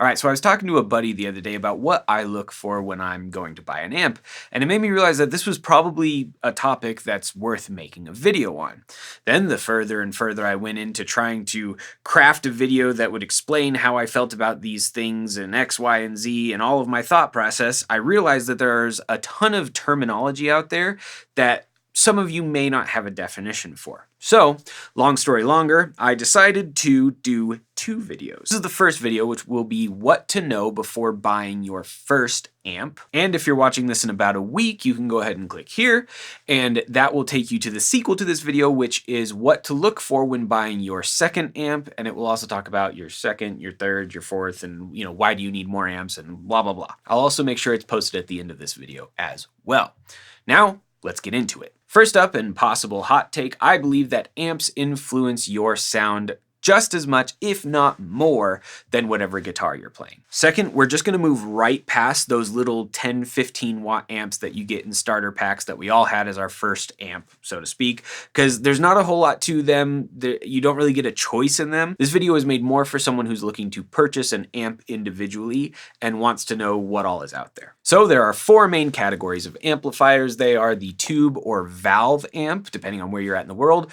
All right, so I was talking to a buddy the other day about what I look for when I'm going to buy an amp, and it made me realize that this was probably a topic that's worth making a video on. Then the further and further I went into trying to craft a video that would explain how I felt about these things and X, Y, and Z and all of my thought process, I realized that there's a ton of terminology out there that some of you may not have a definition for. So, long story longer, I decided to do two videos. This is the first video, which will be what to know before buying your first amp. And if you're watching this in about a week, you can go ahead and click here, and that will take you to the sequel to this video, which is what to look for when buying your second amp. And it will also talk about your second, your third, your fourth, and why do you need more amps and blah, blah, blah. I'll also make sure it's posted at the end of this video as well. Now, let's get into it. First up, and possible hot take, I believe that amps influence your sound just as much, if not more, than whatever guitar you're playing. Second, we're just gonna move right past those little 10, 15 watt amps that you get in starter packs that we all had as our first amp, so to speak, because there's not a whole lot to them. You don't really get a choice in them. This video is made more for someone who's looking to purchase an amp individually and wants to know what all is out there. So there are four main categories of amplifiers. They are the tube or valve amp, depending on where you're at in the world,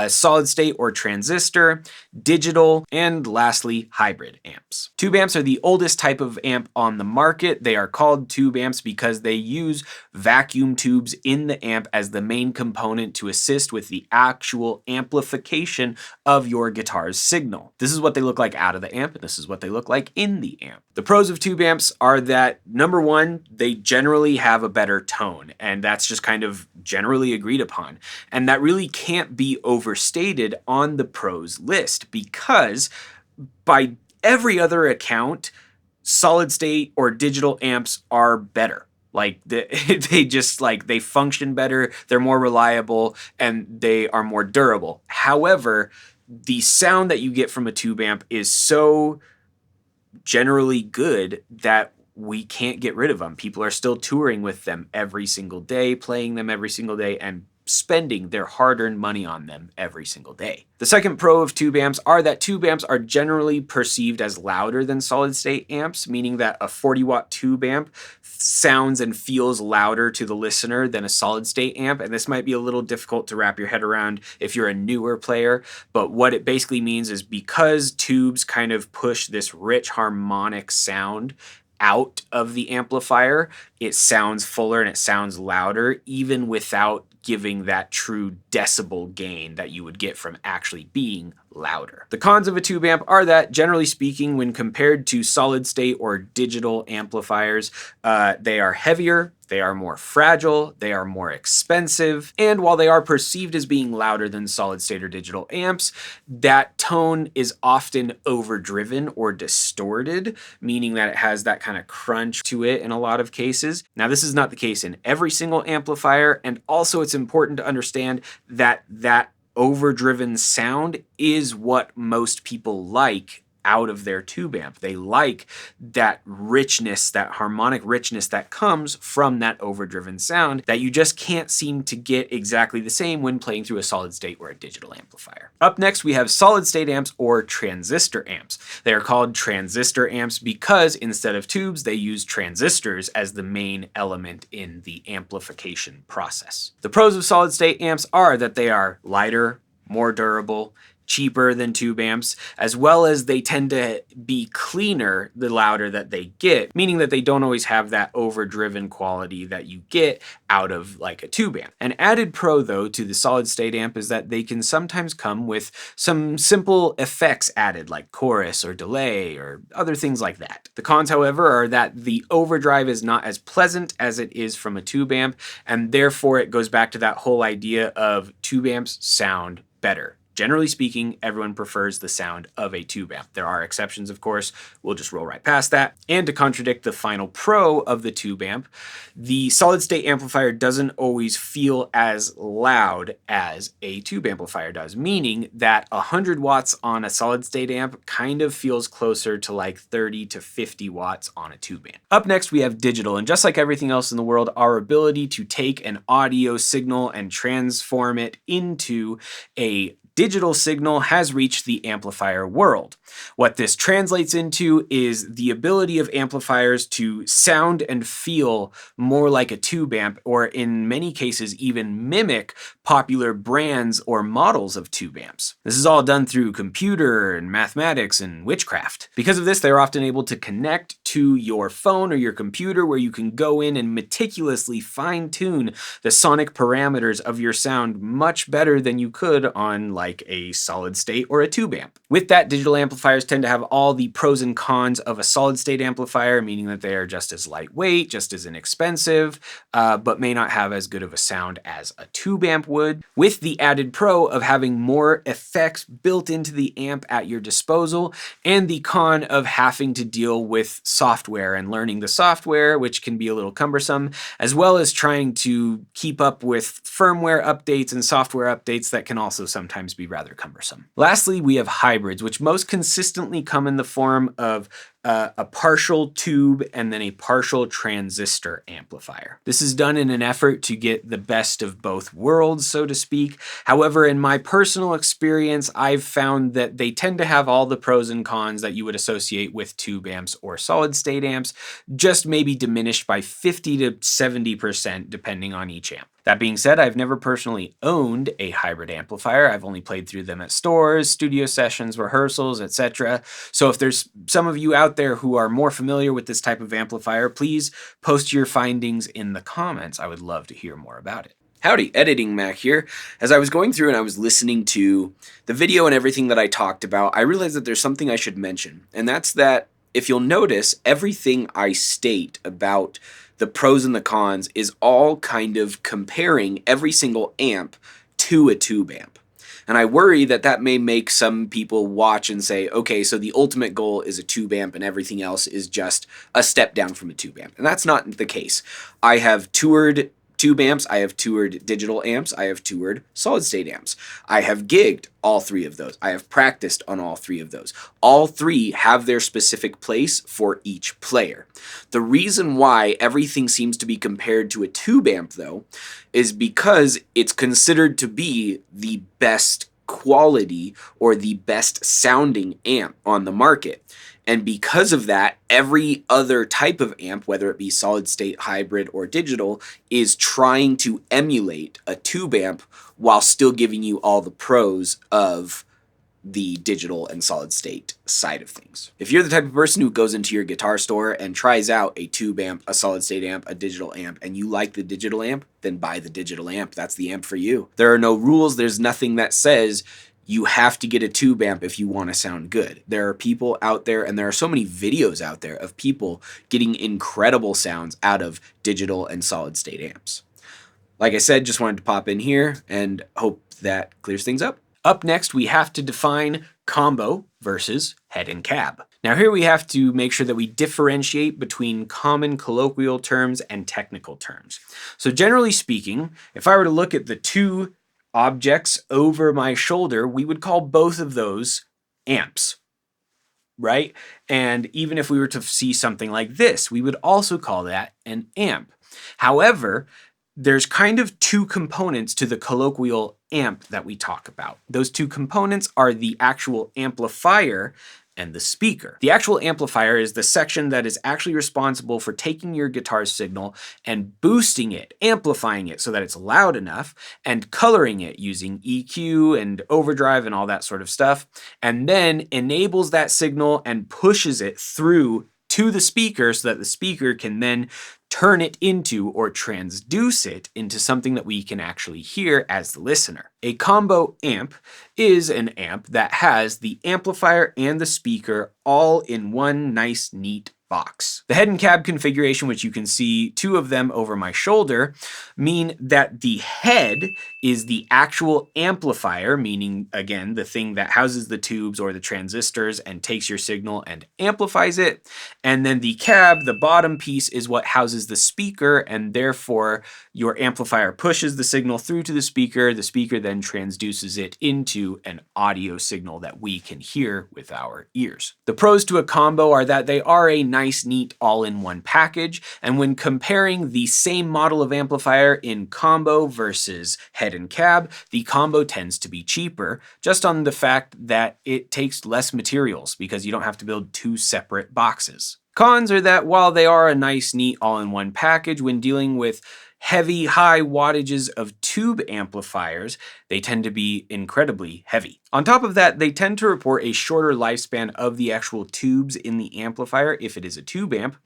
solid state or transistor, digital, and lastly, hybrid amps. Tube amps are the oldest type of amp on the market. They are called tube amps because they use vacuum tubes in the amp as the main component to assist with the actual amplification of your guitar's signal. This is what they look like out of the amp, and this is what they look like in the amp. The pros of tube amps are that, number one, they generally have a better tone, and that's just kind of generally agreed upon. And that really can't be overstated on the pros list, because by every other account, solid state or digital amps are better. Like they function better, they're more reliable, and they are more durable. However, the sound that you get from a tube amp is so generally good that we can't get rid of them. People are still touring with them every single day, playing them every single day, and spending their hard-earned money on them every single day. The second pro of tube amps are that tube amps are generally perceived as louder than solid-state amps, meaning that a 40-watt tube amp sounds and feels louder to the listener than a solid-state amp, and this might be a little difficult to wrap your head around if you're a newer player, but what it basically means is because tubes kind of push this rich harmonic sound out of the amplifier, it sounds fuller and it sounds louder, even without giving that true decibel gain that you would get from actually being louder. The cons of a tube amp are that, generally speaking, when compared to solid state or digital amplifiers, they are heavier, they are more fragile, they are more expensive, and while they are perceived as being louder than solid state or digital amps, that tone is often overdriven or distorted, meaning that it has that kind of crunch to it in a lot of cases. Now, this is not the case in every single amplifier, and also it's important to understand that that overdriven sound is what most people like out of their tube amp. They like that richness, that harmonic richness that comes from that overdriven sound that you just can't seem to get exactly the same when playing through a solid state or a digital amplifier. Up next, we have solid state amps or transistor amps. They are called transistor amps because instead of tubes, they use transistors as the main element in the amplification process. The pros of solid state amps are that they are lighter, more durable, cheaper than tube amps, as well as they tend to be cleaner the louder that they get, meaning that they don't always have that overdriven quality that you get out of like a tube amp. An added pro though to the solid state amp is that they can sometimes come with some simple effects added like chorus or delay or other things like that. The cons, however, are that the overdrive is not as pleasant as it is from a tube amp, and therefore it goes back to that whole idea of tube amps sound better. Generally speaking, everyone prefers the sound of a tube amp. There are exceptions, of course. We'll just roll right past that. And to contradict the final pro of the tube amp, the solid-state amplifier doesn't always feel as loud as a tube amplifier does, meaning that 100 watts on a solid-state amp kind of feels closer to like 30 to 50 watts on a tube amp. Up next, we have digital, and just like everything else in the world, our ability to take an audio signal and transform it into a digital signal has reached the amplifier world. What this translates into is the ability of amplifiers to sound and feel more like a tube amp, or in many cases even mimic popular brands or models of tube amps. This is all done through computer and mathematics and witchcraft. Because of this, they're often able to connect to your phone or your computer, where you can go in and meticulously fine-tune the sonic parameters of your sound much better than you could on like a solid state or a tube amp. With that, digital amplifiers tend to have all the pros and cons of a solid state amplifier, meaning that they are just as lightweight, just as inexpensive, but may not have as good of a sound as a tube amp would, with the added pro of having more effects built into the amp at your disposal, and the con of having to deal with software and learning the software, which can be a little cumbersome, as well as trying to keep up with firmware updates and software updates that can also sometimes be rather cumbersome. Lastly, we have hybrids, which most consistently come in the form of a partial tube and then a partial transistor amplifier. This is done in an effort to get the best of both worlds, so to speak. However, in my personal experience, I've found that they tend to have all the pros and cons that you would associate with tube amps or solid state amps, just maybe diminished by 50 to 70% depending on each amp. That being said, I've never personally owned a hybrid amplifier. I've only played through them at stores, studio sessions, rehearsals, etc. So if there's some of you out there who are more familiar with this type of amplifier, please post your findings in the comments. I would love to hear more about it. Howdy, Editing Mac here. As I was going through and I was listening to the video and everything that I talked about, I realized that there's something I should mention, and that's that if you'll notice, everything I state about the pros and the cons is all kind of comparing every single amp to a tube amp. And I worry that that may make some people watch and say, okay, so the ultimate goal is a tube amp and everything else is just a step down from a tube amp. And that's not the case. I have toured tube amps, I have toured digital amps, I have toured solid state amps. I have gigged all three of those. I have practiced on all three of those. All three have their specific place for each player. The reason why everything seems to be compared to a tube amp, though, is because it's considered to be the best quality or the best sounding amp on the market. And because of that, every other type of amp, whether it be solid state, hybrid, or digital, is trying to emulate a tube amp while still giving you all the pros of the digital and solid state side of things. If you're the type of person who goes into your guitar store and tries out a tube amp, a solid state amp, a digital amp, and you like the digital amp, then buy the digital amp. That's the amp for you. There are no rules. There's nothing that says you have to get a tube amp if you want to sound good. There are people out there, and there are so many videos out there of people getting incredible sounds out of digital and solid state amps. Like I said, just wanted to pop in here and hope that clears things up. Up next, we have to define combo versus head and cab. Now here we have to make sure that we differentiate between common colloquial terms and technical terms. So generally speaking, if I were to look at the two objects over my shoulder, we would call both of those amps, right? And even if we were to see something like this, we would also call that an amp. However, there's kind of two components to the colloquial amp that we talk about. Those two components are the actual amplifier and the speaker. The actual amplifier is the section that is actually responsible for taking your guitar's signal and boosting it, amplifying it so that it's loud enough, and coloring it using EQ and overdrive and all that sort of stuff, and then enables that signal and pushes it through to the speaker so that the speaker can then turn it into or transduce it into something that we can actually hear as the listener. A combo amp is an amp that has the amplifier and the speaker all in one nice, neat box. The head and cab configuration, which you can see two of them over my shoulder, mean that the head is the actual amplifier, meaning, again, the thing that houses the tubes or the transistors and takes your signal and amplifies it. And then the cab, the bottom piece, is what houses the speaker, and therefore your amplifier pushes the signal through to the speaker then transduces it into an audio signal that we can hear with our ears. The pros to a combo are that they are a nice, neat, all-in-one package, and when comparing the same model of amplifier in combo versus head and cab, the combo tends to be cheaper, just on the fact that it takes less materials because you don't have to build two separate boxes. Cons are that while they are a nice, neat, all-in-one package, when dealing with heavy, high wattages of tube amplifiers, they tend to be incredibly heavy. On top of that, they tend to report a shorter lifespan of the actual tubes in the amplifier if it is a tube amp,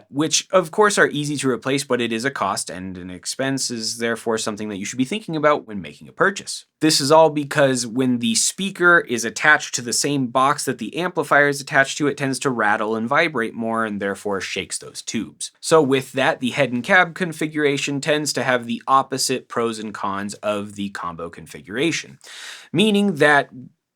which of course are easy to replace, but it is a cost and an expense is therefore something that you should be thinking about when making a purchase. This is all because when the speaker is attached to the same box that the amplifier is attached to, it tends to rattle and vibrate more and therefore shakes those tubes. So with that, the head and cab configuration tends to have the opposite pros and cons of the combo configuration, meaning that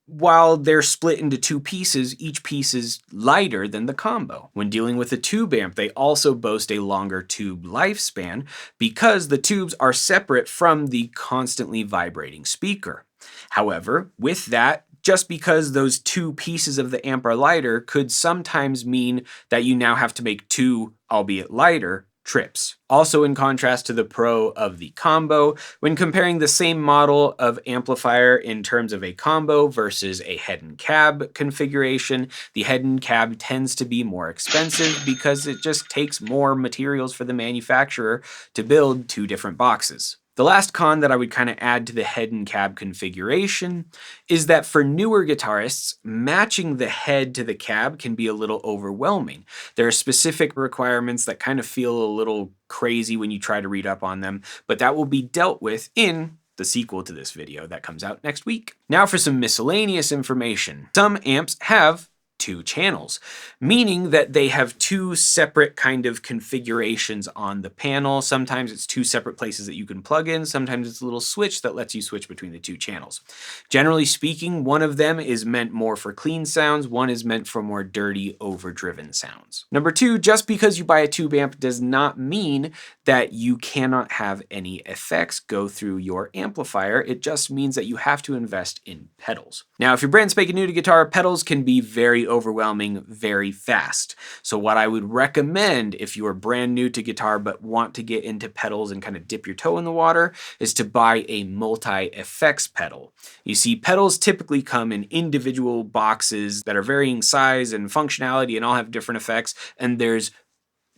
while they're split into two pieces, each piece is lighter than the combo. When dealing with a tube amp, they also boast a longer tube lifespan because the tubes are separate from the constantly vibrating speaker. However, with that, just because those two pieces of the amp are lighter could sometimes mean that you now have to make two, albeit lighter, trips. Also in contrast to the pro of the combo, when comparing the same model of amplifier in terms of a combo versus a head and cab configuration, the head and cab tends to be more expensive because it just takes more materials for the manufacturer to build two different boxes. The last con that I would kind of add to the head and cab configuration is that for newer guitarists, matching the head to the cab can be a little overwhelming. There are specific requirements that kind of feel a little crazy when you try to read up on them, but that will be dealt with in the sequel to this video that comes out next week. Now for some miscellaneous information. Some amps have two channels, meaning that they have two separate kind of configurations on the panel. Sometimes it's two separate places that you can plug in. Sometimes it's a little switch that lets you switch between the two channels. Generally speaking, one of them is meant more for clean sounds. One is meant for more dirty, overdriven sounds. Number two, just because you buy a tube amp does not mean that you cannot have any effects go through your amplifier. It just means that you have to invest in pedals. Now, if you're brand spanking new to guitar, pedals can be very overwhelming very fast. So what I would recommend if you are brand new to guitar but want to get into pedals and kind of dip your toe in the water is to buy a multi-effects pedal. You see, pedals typically come in individual boxes that are varying size and functionality and all have different effects, and there's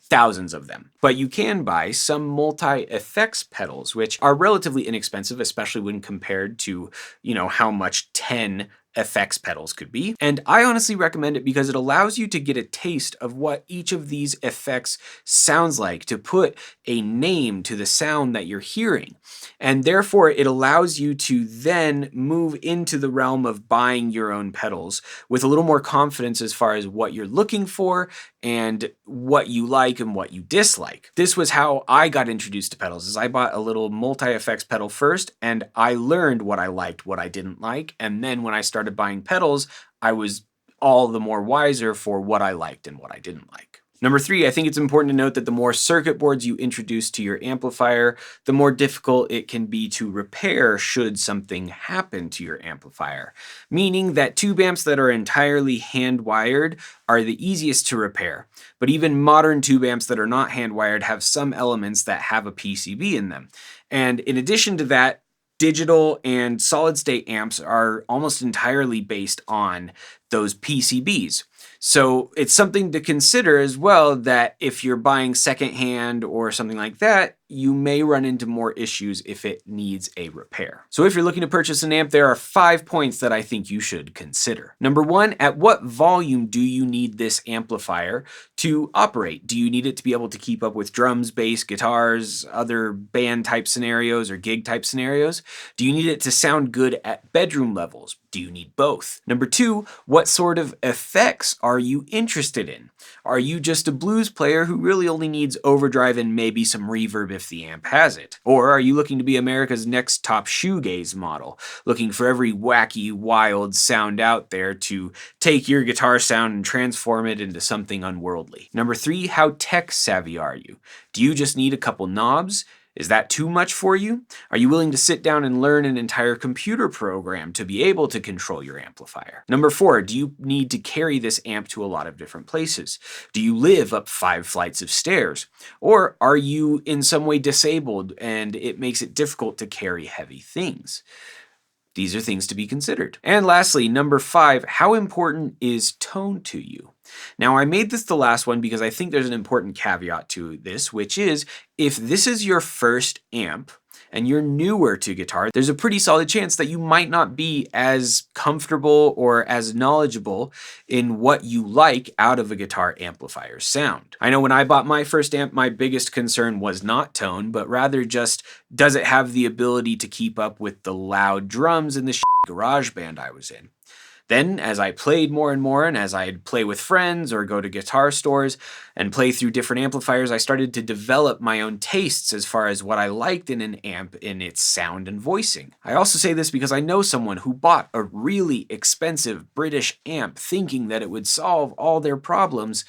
thousands of them. But you can buy some multi-effects pedals, which are relatively inexpensive, especially when compared to, how much 10 effects pedals could be. And I honestly recommend it because it allows you to get a taste of what each of these effects sounds like, to put a name to the sound that you're hearing. And therefore it allows you to then move into the realm of buying your own pedals with a little more confidence as far as what you're looking for and what you like and what you dislike. This was how I got introduced to pedals, is I bought a little multi-effects pedal first, and I learned what I liked, what I didn't like, and then when I started buying pedals, I was all the more wiser for what I liked and what I didn't like. Number three, I think it's important to note that the more circuit boards you introduce to your amplifier, the more difficult it can be to repair should something happen to your amplifier. Meaning that tube amps that are entirely hand-wired are the easiest to repair. But even modern tube amps that are not hand-wired have some elements that have a PCB in them. And in addition to that, digital and solid-state amps are almost entirely based on those PCBs. So it's something to consider as well, that if you're buying secondhand or something like that, you may run into more issues if it needs a repair. So if you're looking to purchase an amp, there are 5 points that I think you should consider. Number one, at what volume do you need this amplifier to operate? Do you need it to be able to keep up with drums, bass, guitars, other band type scenarios or gig type scenarios? Do you need it to sound good at bedroom levels? Do you need both? Number two, what sort of effects are you interested in? Are you just a blues player who really only needs overdrive and maybe some reverb if the amp has it? Or are you looking to be America's next top shoegaze model, looking for every wacky, wild sound out there to take your guitar sound and transform it into something unworldly? Number three, how tech savvy are you? Do you just need a couple knobs? Is that too much for you? Are you willing to sit down and learn an entire computer program to be able to control your amplifier? Number 4, do you need to carry this amp to a lot of different places? Do you live up 5 flights of stairs? Or are you in some way disabled and it makes it difficult to carry heavy things? These are things to be considered. And lastly, number 5, how important is tone to you? Now, I made this the last one because I think there's an important caveat to this, which is if this is your first amp and you're newer to guitar, there's a pretty solid chance that you might not be as comfortable or as knowledgeable in what you like out of a guitar amplifier's sound. I know when I bought my first amp, my biggest concern was not tone, but rather just, does it have the ability to keep up with the loud drums in the garage band I was in? Then, as I played more and more, and as I'd play with friends or go to guitar stores and play through different amplifiers, I started to develop my own tastes as far as what I liked in an amp in its sound and voicing. I also say this because I know someone who bought a really expensive British amp thinking that it would solve all their problems,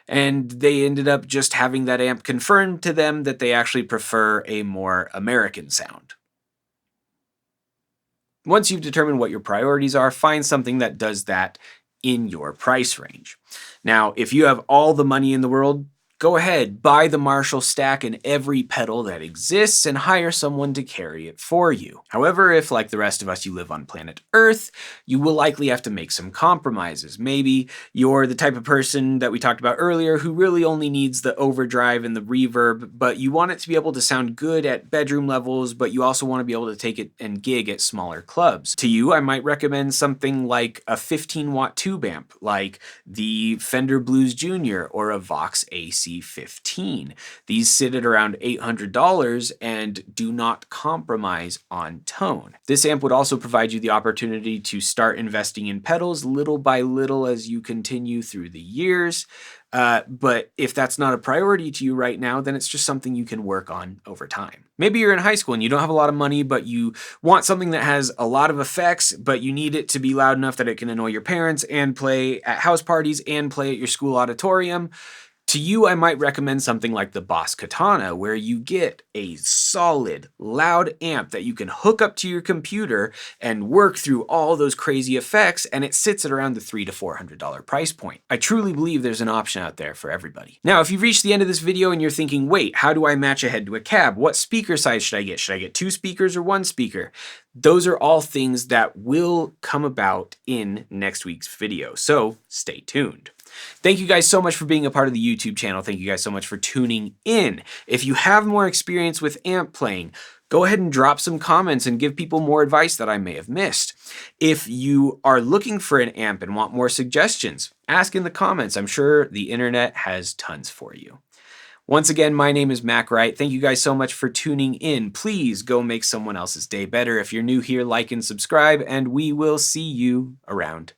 and they ended up just having that amp confirm to them that they actually prefer a more American sound. Once you've determined what your priorities are, find something that does that in your price range. Now, if you have all the money in the world, go ahead, buy the Marshall stack and every pedal that exists and hire someone to carry it for you. However, if like the rest of us you live on planet Earth, you will likely have to make some compromises. Maybe you're the type of person that we talked about earlier who really only needs the overdrive and the reverb, but you want it to be able to sound good at bedroom levels, but you also want to be able to take it and gig at smaller clubs. To you, I might recommend something like a 15-watt tube amp, like the Fender Blues Jr. or a Vox AC 15. These sit at around $800 and do not compromise on tone. This amp would also provide you the opportunity to start investing in pedals little by little as you continue through the years. But if that's not a priority to you right now, then it's just something you can work on over time. Maybe you're in high school and you don't have a lot of money, but you want something that has a lot of effects, but you need it to be loud enough that it can annoy your parents and play at house parties and play at your school auditorium. To you, I might recommend something like the Boss Katana, where you get a solid, loud amp that you can hook up to your computer and work through all those crazy effects, and it sits at around the $300 to $400 price point. I truly believe there's an option out there for everybody. Now, if you've reached the end of this video and you're thinking, wait, how do I match a head to a cab? What speaker size should I get? Should I get 2 speakers or 1 speaker? Those are all things that will come about in next week's video, so stay tuned. Thank you guys so much for being a part of the YouTube channel. Thank you guys so much for tuning in. If you have more experience with amp playing, go ahead and drop some comments and give people more advice that I may have missed. If you are looking for an amp and want more suggestions, ask in the comments. I'm sure the internet has tons for you. Once again, my name is Mac Wright. Thank you guys so much for tuning in. Please go make someone else's day better. If you're new here, like and subscribe, and we will see you around.